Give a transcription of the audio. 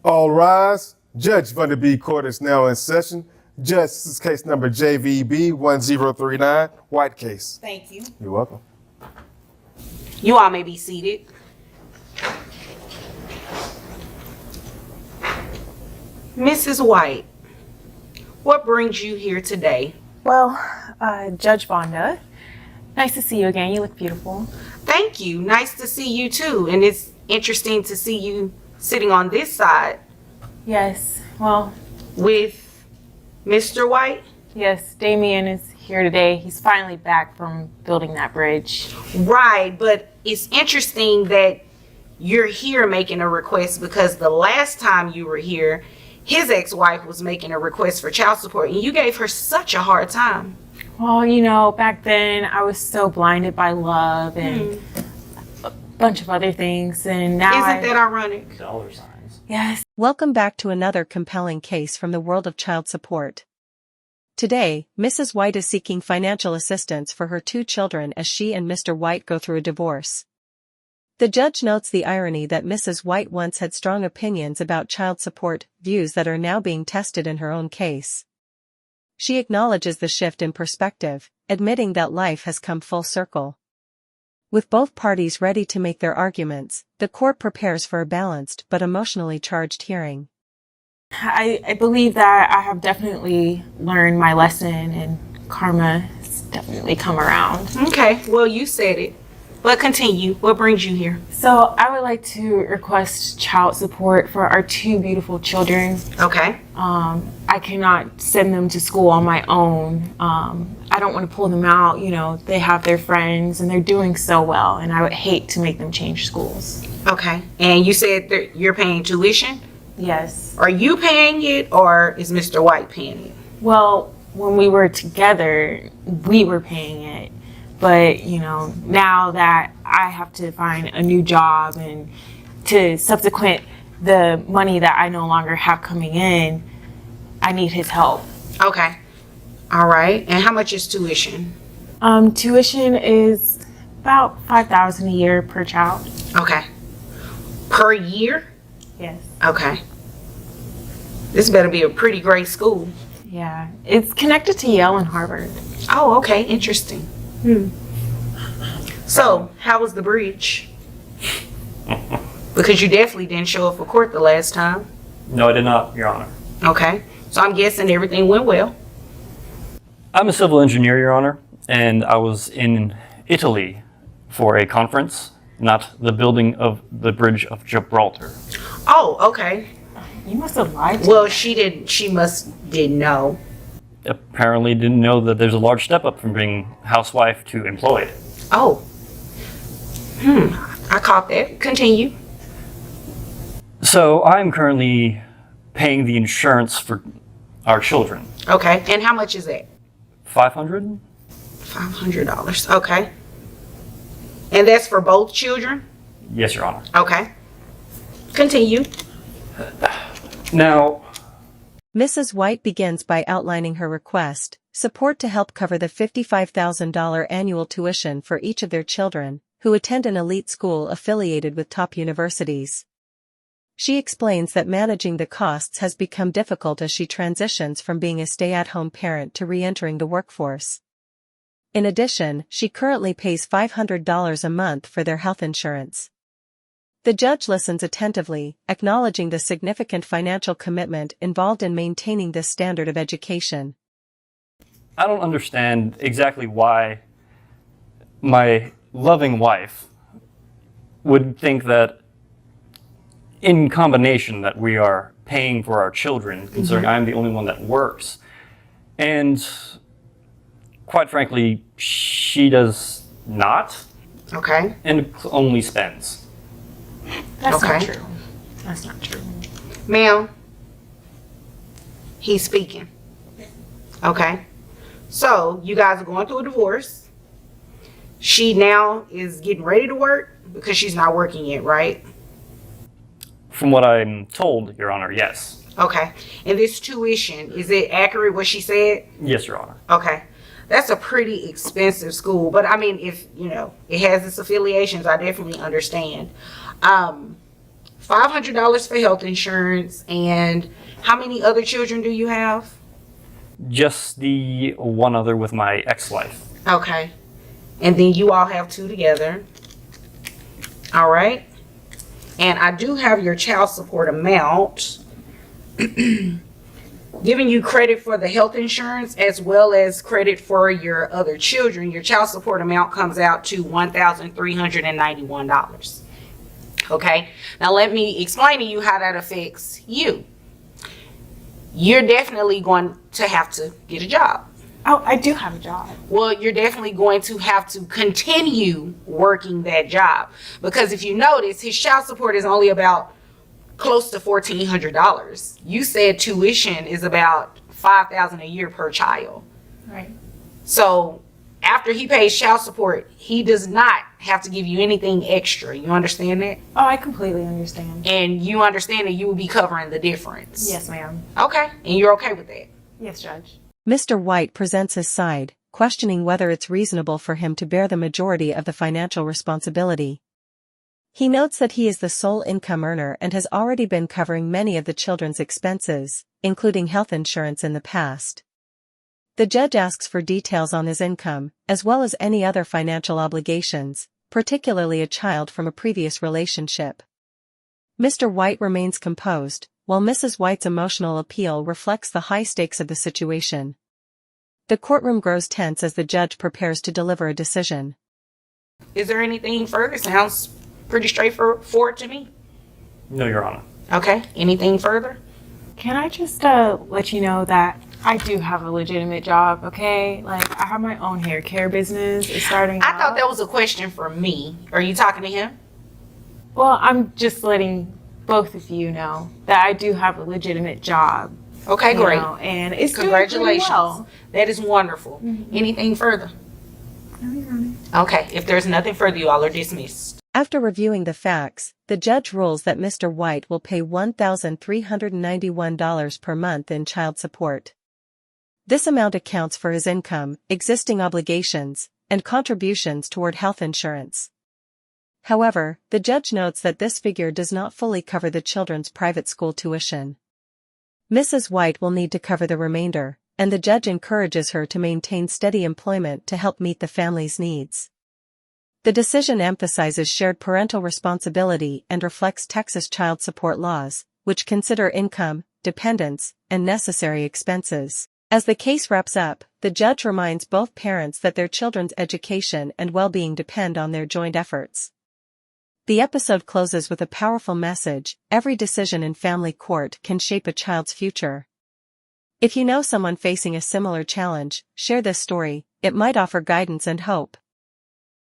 All rise. Judge Vanderbeek Court is now in session. Judge, this is case number JVB 1039, White case. Thank you. You're welcome. You all may be seated. Mrs. White, what brings you here today? Well, Judge Vonda, nice to see you again. You look beautiful. Thank you. Nice to see you too. And it's interesting to see you sitting on this side. Yes, well, with Mr. White? yes, Damien is here today. He's finally back from building that bridge. Right, but it's interesting that you're here making a request because the last time you were here, his ex-wife was making a request for child support and you gave her such a hard time. Well, you know, back then I was so blinded by love and a bunch of other things, and now Isn't that ironic? Dollar signs. Yes. Welcome back to another compelling case from the world of child support. Today, Mrs. White is seeking financial assistance for her 2 children as she and Mr. White go through a divorce. The judge notes the irony that Mrs. White once had strong opinions about child support, views that are now being tested in her own case. She acknowledges the shift in perspective, admitting that life has come full circle. With both parties ready to make their arguments, the court prepares for a balanced but emotionally charged hearing. I believe that I have definitely learned my lesson and karma has definitely come around. Okay, well, you said it. But continue. What brings you here? So I would like to request child support for our 2 beautiful children. Okay. I cannot send them to school on my own. I don't want to pull them out. You know, they have their friends and they're doing so well, and I would hate to make them change schools. Okay. And you said that you're paying tuition? Yes. Are you paying it or is Mr. White paying it? Well, when we were together, we were paying it. But, you know, now that I have to find a new job and to subsequent the money that I no longer have coming in, I need his help. Okay. All right. And how much is tuition? Tuition is about $5,000 a year per child. Okay. Per year? Yes. Okay. This better be a pretty great school. Yeah. It's connected to Yale and Harvard. Oh, okay. Interesting. So, how was the bridge? Because you definitely didn't show up for court the last time. No, I did not, Your Honor. Okay. So I'm guessing everything went well. I'm a civil engineer, Your Honor, and I was in Italy for a conference, not the building of the Bridge of Gibraltar. Oh, okay. You must have lied to Well, me. she must didn't know. Apparently didn't know that there's a large step up from being housewife to employed. Oh. I caught that. Continue. So I'm currently paying the insurance for our children. Okay. And how much is that? $500? $500. Okay. And that's for both children? Yes, Your Honor. Okay. Continue. Now, Mrs. White begins by outlining her request: support to help cover the $55,000 annual tuition for each of their children, who attend an elite school affiliated with top universities. She explains that managing the costs has become difficult as she transitions from being a stay-at-home parent to re-entering the workforce. In addition, she currently pays $500 a month for their health insurance. The judge listens attentively, acknowledging the significant financial commitment involved in maintaining this standard of education. I don't understand exactly why my loving wife would think that in combination that we are paying for our children, considering I'm the only one that works. And quite frankly, she does not. Okay. And only spends. That's not Okay. true. That's not true. Ma'am, he's speaking. Okay. So, you guys are going through a divorce. She now is getting ready to work because she's not working yet, right? From what I'm told, Your Honor, yes. Okay. And this tuition, is it accurate what she said? Yes, Your Honor. Okay. That's a pretty expensive school. But I mean, if, you know, it has its affiliations, I definitely understand. $500 for health insurance, and how many other children do you have? Just the one other with my ex-wife. Okay. And then you all have 2 together. All right. And I do have your child support amount. Giving you credit for the health insurance as well as credit for your other children. Your child support amount comes out to $1,391. Okay. Now let me explain to you how that affects you. You're definitely going to have to get a job. Oh, I do have a job. Well, you're definitely going to have to continue working that job, because if you notice, his child support is only about close to $1,400. You said tuition is about $5,000 a year per child. Right. So after he pays child support, he does not have to give you anything extra. You understand that? Oh, I completely understand. And you understand that you will be covering the difference. Yes, ma'am. Okay. And you're okay with that? Yes, Judge. Mr. White presents his side, questioning whether it's reasonable for him to bear the majority of the financial responsibility. He notes that he is the sole income earner and has already been covering many of the children's expenses, including health insurance in the past. The judge asks for details on his income, as well as any other financial obligations, particularly a child from a previous relationship. Mr. White remains composed, while Mrs. White's emotional appeal reflects the high stakes of the situation. The courtroom grows tense as the judge prepares to deliver a decision. Is there anything further? Sounds pretty straightforward to me. No, Your Honor. Okay. Anything further? Can I just let you know that I do have a legitimate job, okay? Like, I have my own hair care business. It's starting I thought up. that was a question for me. Are you talking to him? Well, I'm just letting both of you know that I do have a legitimate job. Okay, you great. know, and it's doing pretty Congratulations. well. That is wonderful. Anything further? Okay. If there's nothing further, you all are dismissed. After reviewing the facts, the judge rules that Mr. White will pay $1,391 per month in child support. This amount accounts for his income, existing obligations, and contributions toward health insurance. However, the judge notes that this figure does not fully cover the children's private school tuition. Mrs. White will need to cover the remainder, and the judge encourages her to maintain steady employment to help meet the family's needs. The decision emphasizes shared parental responsibility and reflects Texas child support laws, which consider income, dependence, and necessary expenses. As the case wraps up, the judge reminds both parents that their children's education and well-being depend on their joint efforts. The episode closes with a powerful message: every decision in family court can shape a child's future. If you know someone facing a similar challenge, share this story. It might offer guidance and hope.